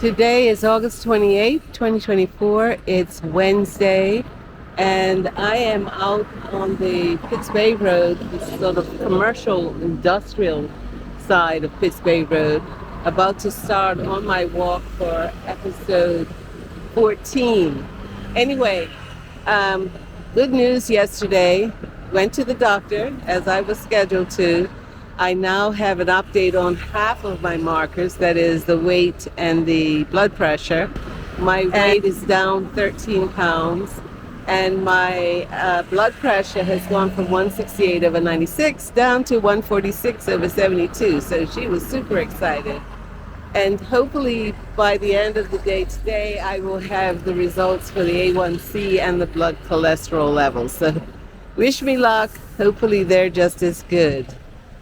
Today is August 28th, 2024. It's Wednesday, and I am out on the Pitts Bay Road, the sort of commercial industrial side of Pitts Bay Road, about to start on my walk for episode 14. Anyway, good news yesterday. Went to the doctor as I was scheduled to. I now have an update on half of my markers, that is the weight and the blood pressure. My weight is down 13 pounds, and my blood pressure has gone from 168/96 down to 146/72. So she was super excited. And hopefully by the end of the day today, I will have the results for the A1C and the blood cholesterol levels. So wish me luck. Hopefully they're just as good.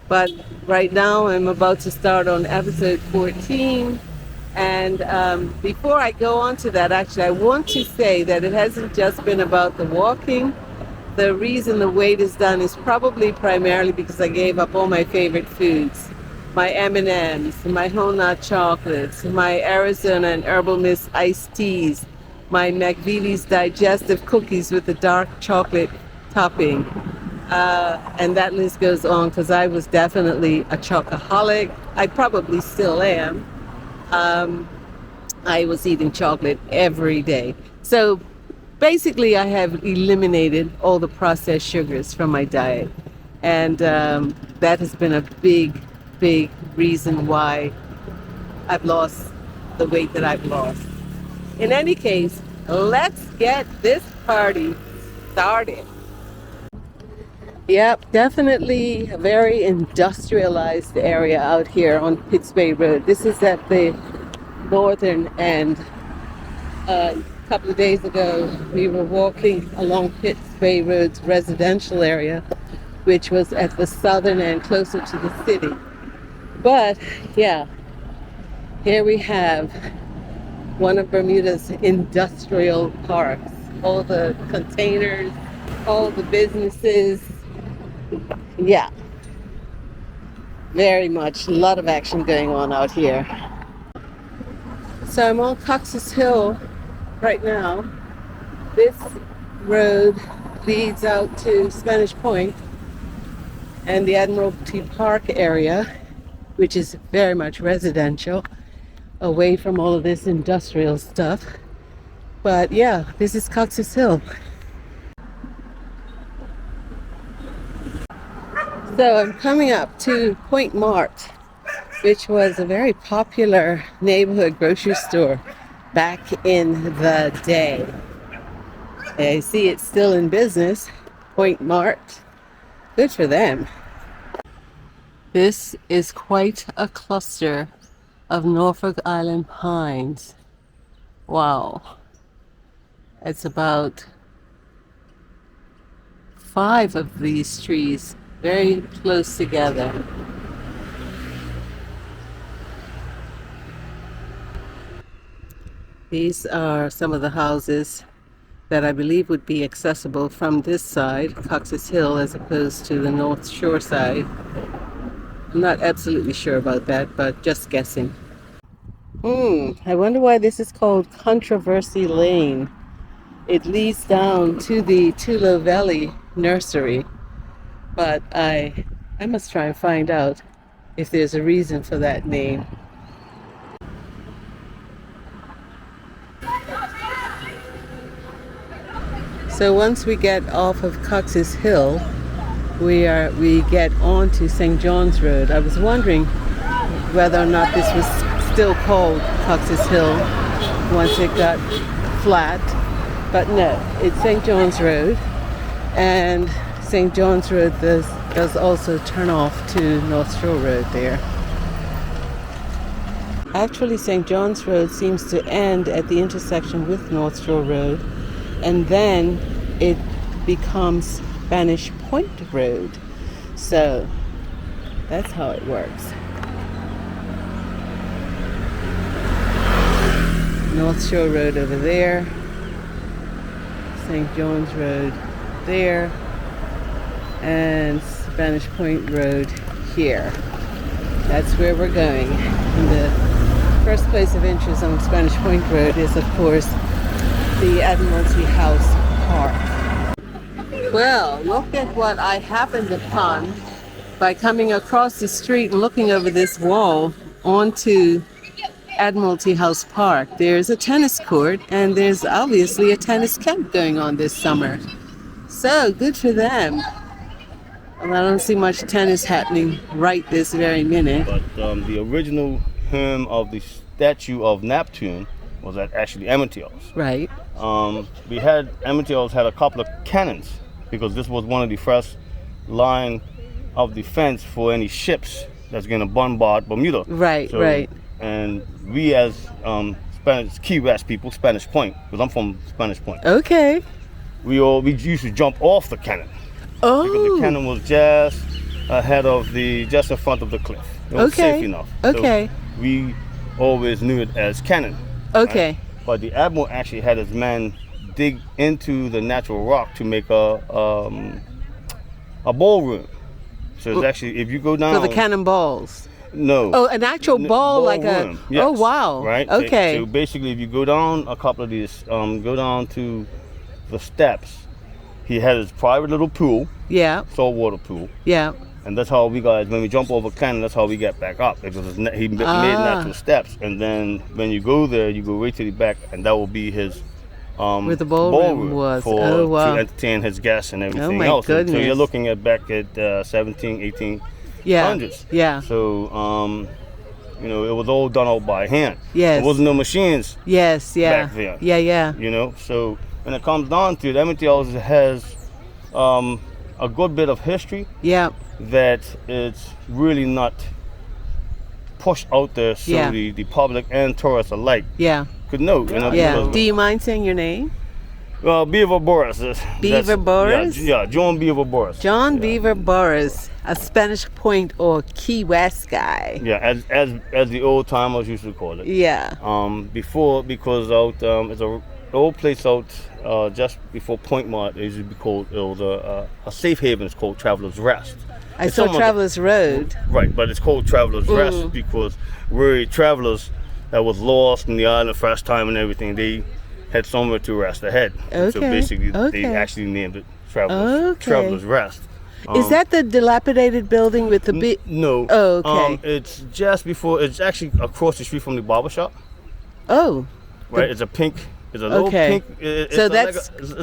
But right now I'm about to start on episode 14. And before I go on to that, actually, I want to say that it hasn't just been about the walking. The reason the weight is done is probably primarily because I gave up all my favorite foods. My M&Ms, my whole nut chocolates, my Arizona and Herbal Mist iced teas, my McVitie's digestive cookies with the dark chocolate topping. And that list goes on because I was definitely a chocoholic. I probably still am. I was eating chocolate every day. So basically I have eliminated all the processed sugars from my diet. And that has been a big reason why I've lost the weight that I've lost. In any case, let's get this party started. Yep, definitely a very industrialized area out here on Pitts Bay Road. This is at the northern end. A couple of days ago, we were walking along Pitts Bay Road's residential area, which was at the southern end, closer to the city. But yeah, here we have one of Bermuda's industrial parks. All the containers, all the businesses. Yeah, very much, a lot of action going on out here. So I'm on Cox's Hill right now. This road leads out to Spanish Point and the Admiralty Park area, which is very much residential, away from all of this industrial stuff. But yeah, this is Cox's Hill. So I'm coming up to Point Mart, which was a very popular neighborhood grocery store back in the day. I see it's still in business, Point Mart. Good for them. This is quite a cluster of Norfolk Island pines. Wow. It's about 5 of these trees very close together. These are some of the houses that I believe would be accessible from this side, Cox's Hill, as opposed to the North Shore side. I'm not absolutely sure about that, but just guessing. I wonder why this is called Controversy Lane. It leads down to the Tulo Valley Nursery. But I must try and find out if there's a reason for that name. So once we get off of Cox's Hill, we get on to St. John's Road. I was wondering whether or not this was still called Cox's Hill once it got flat, but no, it's St. John's Road. And St. John's Road does also turn off to North Shore Road there. Actually, St. John's Road seems to end at the intersection with North Shore Road, and then it becomes Spanish Point Road. So that's how it works. North Shore Road over there, St. John's Road there, and Spanish Point Road here. That's where we're going. And the first place of interest on Spanish Point Road is, of course, the Admiralty House Park. Well, look at what I happened upon by coming across the street and looking over this wall onto Admiralty House Park. There's a tennis court, and there's obviously a tennis camp going on this summer. So, good for them. Well, I don't see much tennis happening right this very minute. But the original home of the statue of Neptune was at actually Admiralty House. Right. Admiralty House had a couple of cannons because this was one of the first line of defense for any ships that's going to bombard Bermuda. Right, right. And we as Key West people, Spanish Point, because I'm from Spanish Point. Okay. We used to jump off the cannon. Oh. Because the cannon was just in front of the cliff. It was safe enough. Okay. So we always knew it as cannon. Okay. Right? But the admiral actually had his men dig into the natural rock to make a ballroom. So it's actually, if you go down. So the cannonballs. No. Oh, an actual ball, like a. Yes. Oh wow. Right. Okay. So basically, if you go down a couple of these, go down to the steps. He had his private little pool. Yeah. Saltwater pool. Yeah. And that's how we guys, when we jump over cannon, that's how we get back up. Because he made natural steps. And then when you go there, you go right to the back, and that will be his where the ballroom was. For, wow. to entertain his guests and everything my else. Goodness. So you're looking at back at 17, 18. Yeah. Hundreds. Yeah. So, it was all done out by hand. Yes. There wasn't no machines. Yes. Yeah. Back then. Yeah. Yeah. So when it comes down to it, Admiralty House has a good bit of history. Yeah. That it's really not pushed out there so the public and tourists alike could know. Yeah. Do you mind saying your name? Well, Beaver Boris. Beaver Boris? Yeah, John Beaver Boris. John Beaver Boris, a Spanish Point or Key West guy. Yeah, as the old timers used to call it. Yeah. Before, because it's a old place out just before Point Mart. It used to be called, it was a safe haven. It's called Travelers Rest. I saw Travelers Road. Right, but it's called Travelers Rest because we're travelers that was lost in the island first time and everything. They had somewhere to rest ahead. Okay. So basically, they actually named it Travelers Rest. Is that the dilapidated building with the big? No. Oh, okay. It's just before. It's actually across the street from the barber shop. Oh. Right. It's a pink. It's a little pink. It's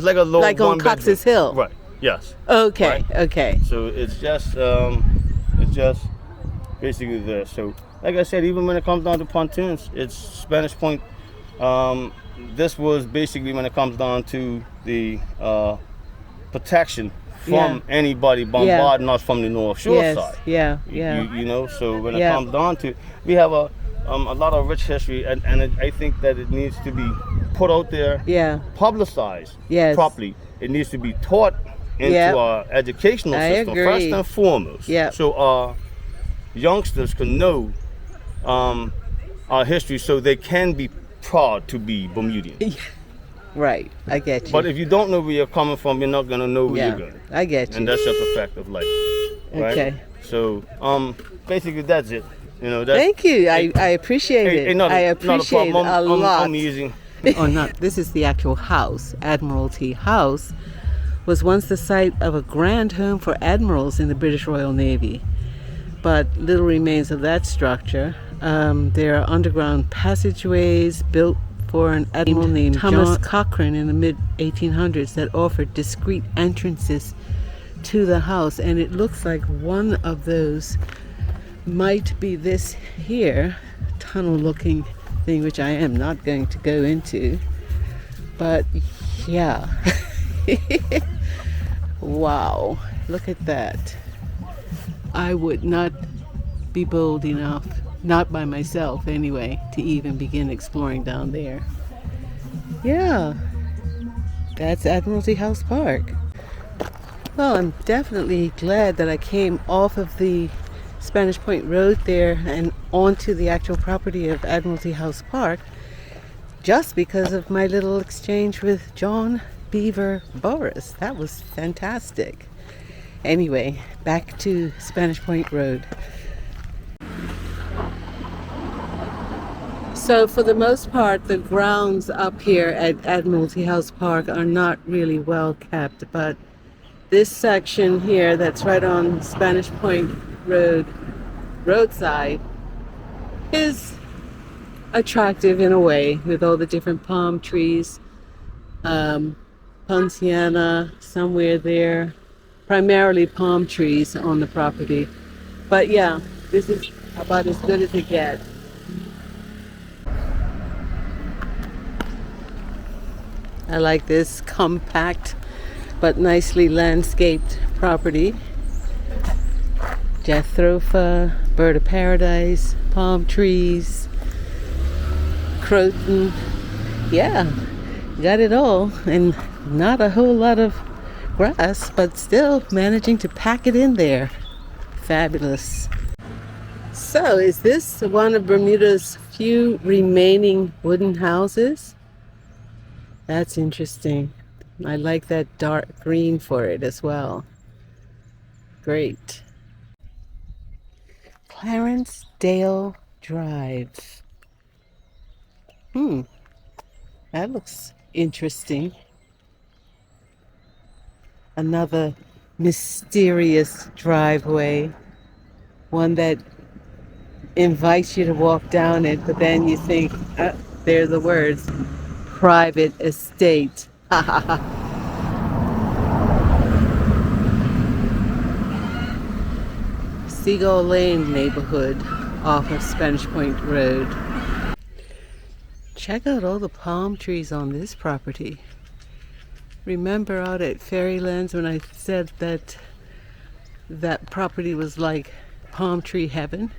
like a little like on Cox's Hill. Right. Yes. Okay. Right. Okay. So it's just basically there. So like I said, even when it comes down to pontoons, it's Spanish Point. This was basically when it comes down to the protection from anybody bombarding us from the North Shore side. Yeah. So when it comes down to, we have a lot of rich history, and I think that it needs to be put out there, publicized properly. It needs to be taught into our educational system first and foremost. So our youngsters can know our history, so they can be proud to be Bermudian. Right, I get you. But if you don't know where you're coming from, you're not gonna know where you're going. I get you. And that's just a fact of life. Right? Okay. So basically that's it. Thank you. I appreciate it. I appreciate it a lot. I'm easy. This is the actual house. Admiralty House was once the site of a grand home for admirals in the British Royal Navy. But little remains of that structure. There are underground passageways built for an admiral named Thomas Cochrane in the mid-1800s that offered discreet entrances to the house. And it looks like one of those might be this here tunnel-looking thing, which I am not going to go into. But yeah. Wow, look at that. I would not be bold enough, not by myself anyway, to even begin exploring down there. Yeah, that's Admiralty House Park. Well, I'm definitely glad that I came off of the Spanish Point Road there and onto the actual property of Admiralty House Park, just because of my little exchange with John Beaver Boris. That was fantastic. Anyway, back to Spanish Point Road. So for the most part, the grounds up here at Admiralty House Park are not really well kept, but this section here that's right on Spanish Point roadside is attractive in a way, with all the different palm trees, Ponciana somewhere there, primarily palm trees on the property. But yeah, this is about as good as it gets. I like this compact but nicely landscaped property. Jatropha, bird of paradise, palm trees, croton. Yeah, got it all, and not a whole lot of grass, but still managing to pack it in there. Fabulous. So, is this one of Bermuda's few remaining wooden houses? That's interesting. I like that dark green for it as well. Great. Clarence Dale Drive. That looks interesting. Another mysterious driveway. One that invites you to walk down it, but then you think, there are the words, private estate. Seagull Lane neighborhood off of Spanish Point Road. Check out all the palm trees on this property. Remember out at Fairylands when I said that that property was like palm tree heaven?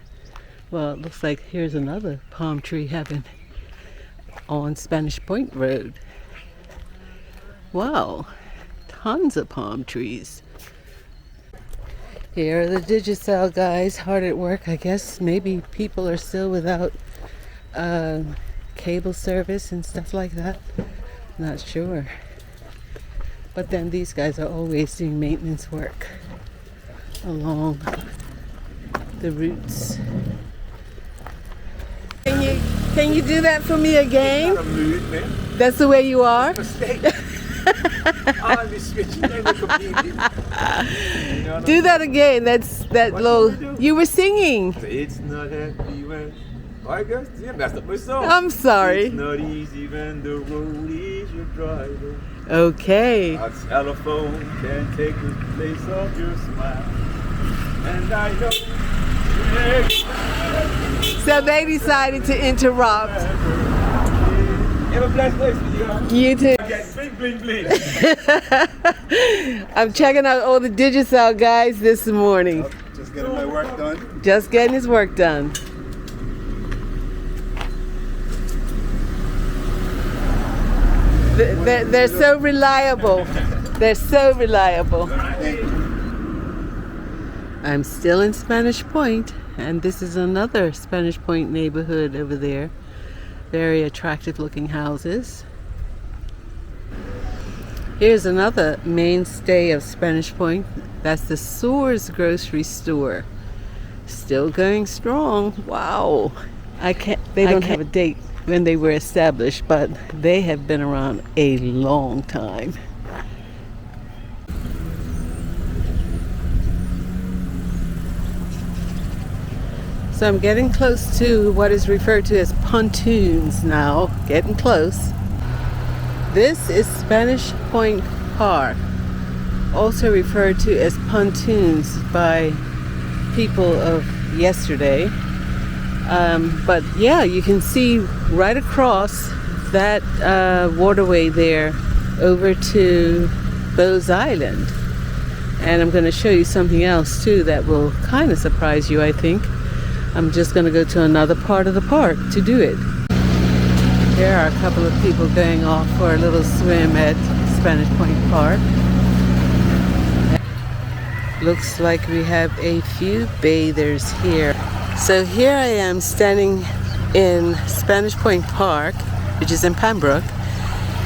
Well, it looks like here's another palm tree heaven on Spanish Point Road. Wow, tons of palm trees. Here are the Digicel guys, hard at work. I guess maybe people are still without cable service and stuff like that. Not sure. But then these guys are always doing maintenance work along the routes. Can you do that for me again? Not a mood, man. That's the way you are? I'll be switching completely. Do that again. That's that what little. You were singing. It's not happy when. I guess yeah, that's not my song. I'm sorry. It's not easy when the road is your driver. Okay. A telephone can take the place of your smile, and I know. So they decided to interrupt. Have a blessed day for you. You too. Bling, bling, bling. I'm checking out all the Digicel guys this morning. Just getting my work done. Just getting his work done. They're so reliable. They're so reliable. I'm still in Spanish Point, and this is another Spanish Point neighborhood over there. Very attractive looking houses. Here's another mainstay of Spanish Point. That's the Sor Grocery store. Still going strong. Wow. They don't have a date when they were established, but they have been around a long time. So I'm getting close to what is referred to as pontoons now. Getting close. This is Spanish Point Park, also referred to as pontoons by people of yesterday. But yeah, you can see right across that waterway there over to Bowes Island. And I'm going to show you something else too that will kind of surprise you, I think. I'm just going to go to another part of the park to do it. There are a couple of people going off for a little swim at Spanish Point Park. Looks like we have a few bathers here. So here I am standing in Spanish Point Park, which is in Pembroke,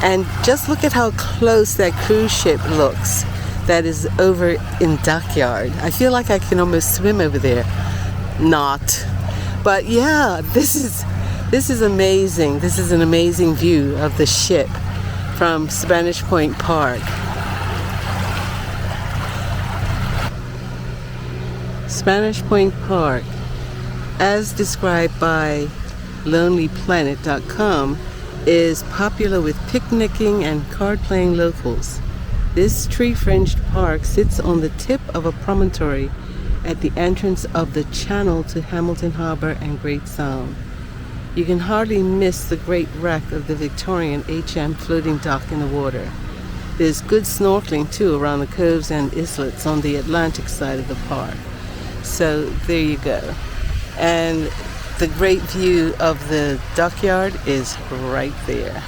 and just look at how close that cruise ship looks that is over in Dockyard. I feel like I can almost swim over there. Not. But yeah, this is This is amazing. This is an amazing view of the ship from Spanish Point Park. Spanish Point Park, as described by lonelyplanet.com, is popular with picnicking and card-playing locals. This tree-fringed park sits on the tip of a promontory at the entrance of the channel to Hamilton Harbor and Great Sound. You can hardly miss the great wreck of the Victorian HM floating dock in the water. There's good snorkeling too around the coves and islets on the Atlantic side of the park. So there you go. And the great view of the dockyard is right there.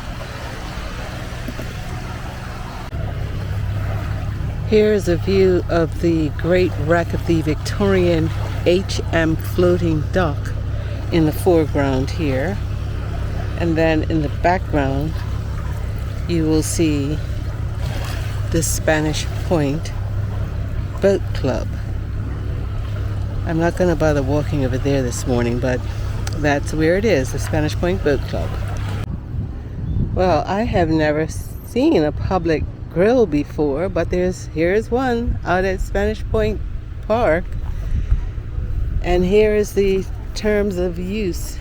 Here's a view of the great wreck of the Victorian HM floating dock in the foreground here. And then in the background, you will see the Spanish Point Boat Club. I'm not going to bother walking over there this morning, but that's where it is, the Spanish Point Boat Club. Well, I have never seen a public grill before, but here's one out at Spanish Point Park. And here is the terms of use.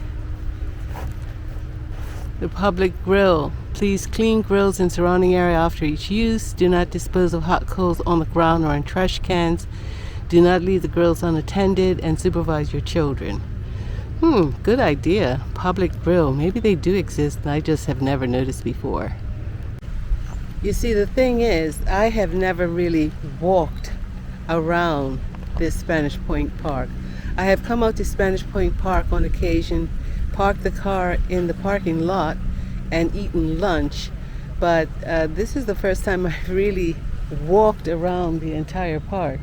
The public grill. Please clean grills and surrounding area after each use. Do not dispose of hot coals on the ground or in trash cans. Do not leave the grills unattended, and supervise your children. Good idea. Public grill. Maybe they do exist and I just have never noticed before. You see, the thing is, I have never really walked around this Spanish Point Park. I have come out to Spanish Point Park on occasion, parked the car in the parking lot and eaten lunch, but this is the first time I've really walked around the entire park.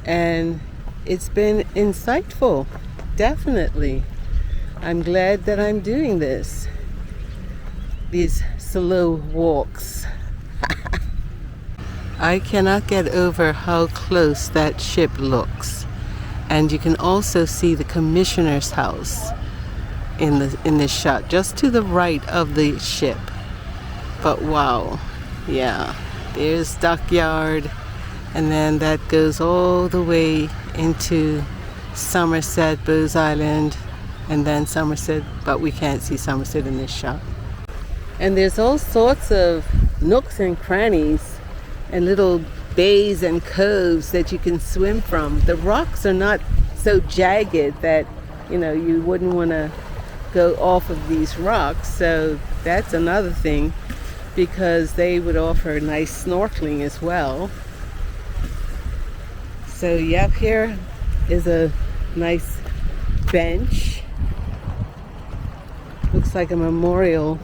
And it's been insightful, definitely. I'm glad that I'm doing this. These slow walks. I cannot get over how close that ship looks. And you can also see the commissioner's house in this shot, just to the right of the ship. But wow, yeah, there's dockyard. And then that goes all the way into Somerset, Bowes Island, and then Somerset, but we can't see Somerset in this shot. And there's all sorts of nooks and crannies and little bays and coves that you can swim from. The rocks are not so jagged that, you wouldn't want to go off of these rocks. So that's another thing, because they would offer nice snorkeling as well. So yep, here is a nice bench. Looks like a memorial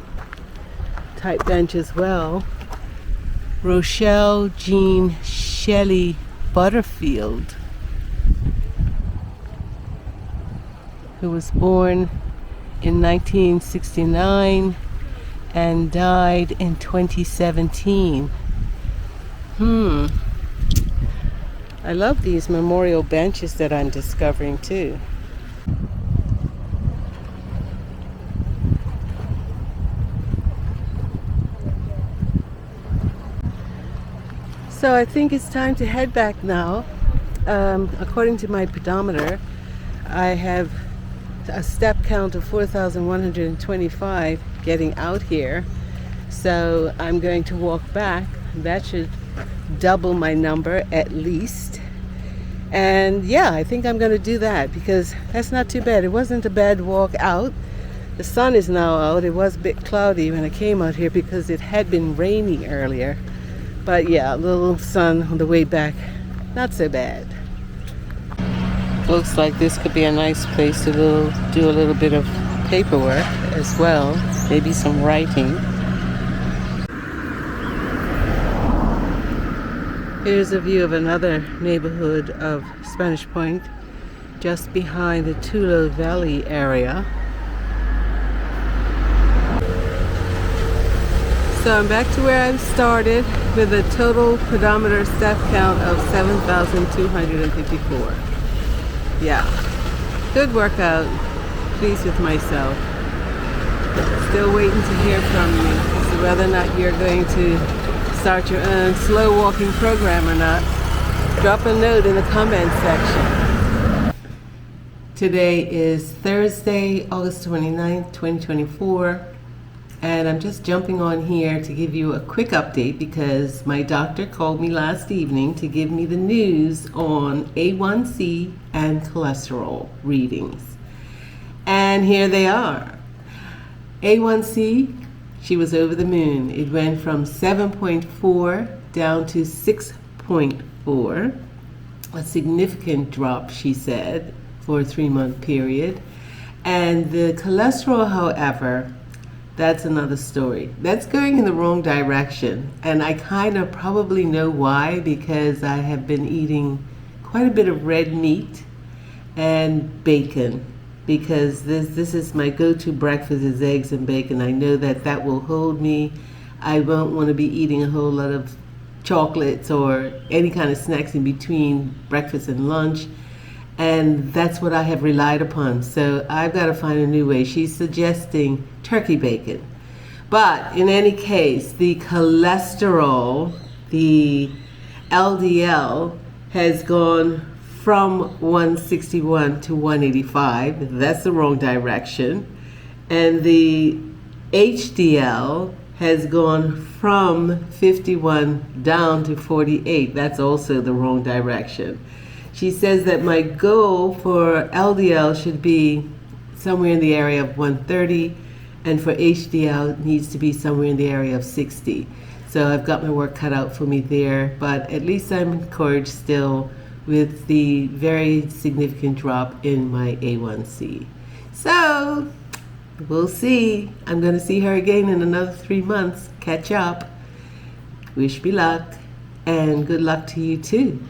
type bench as well. Rochelle Jean Shelley Butterfield, who was born in 1969 and died in 2017. I love these memorial benches that I'm discovering too. So I think it's time to head back now. According to my pedometer, I have a step count of 4,125 getting out here. So I'm going to walk back. That should double my number at least. And yeah, I think I'm going to do that, because that's not too bad. It wasn't a bad walk out. The sun is now out. It was a bit cloudy when I came out here because it had been raining earlier. But yeah, a little sun on the way back. Not so bad. Looks like this could be a nice place to do a little bit of paperwork as well. Maybe some writing. Here's a view of another neighborhood of Spanish Point, just behind the Tulo Valley area. So I'm back to where I started with a total pedometer step count of 7,254. Yeah, good workout. Pleased with myself. Still waiting to hear from you as to whether or not you're going to start your own slow walking program or not. Drop a note in the comments section. Today is Thursday, August 29th, 2024. And I'm just jumping on here to give you a quick update because my doctor called me last evening to give me the news on A1C and cholesterol readings. And here they are. A1C, she was over the moon. It went from 7.4 down to 6.4. A significant drop, she said, for a 3-month period. And the cholesterol, however, that's another story. That's going in the wrong direction. And I kind of probably know why, because I have been eating quite a bit of red meat and bacon, because this is my go-to breakfast is eggs and bacon. I know that that will hold me. I won't want to be eating a whole lot of chocolates or any kind of snacks in between breakfast and lunch. And that's what I have relied upon. So I've got to find a new way. She's suggesting turkey bacon. But in any case, the cholesterol, the LDL, has gone from 161 to 185. That's the wrong direction. And the HDL has gone from 51 down to 48. That's also the wrong direction. She says that my goal for LDL should be somewhere in the area of 130, and for HDL it needs to be somewhere in the area of 60. So I've got my work cut out for me there, but at least I'm encouraged still with the very significant drop in my A1C. So we'll see. I'm going to see her again in another 3 months. Catch up. Wish me luck, and good luck to you too.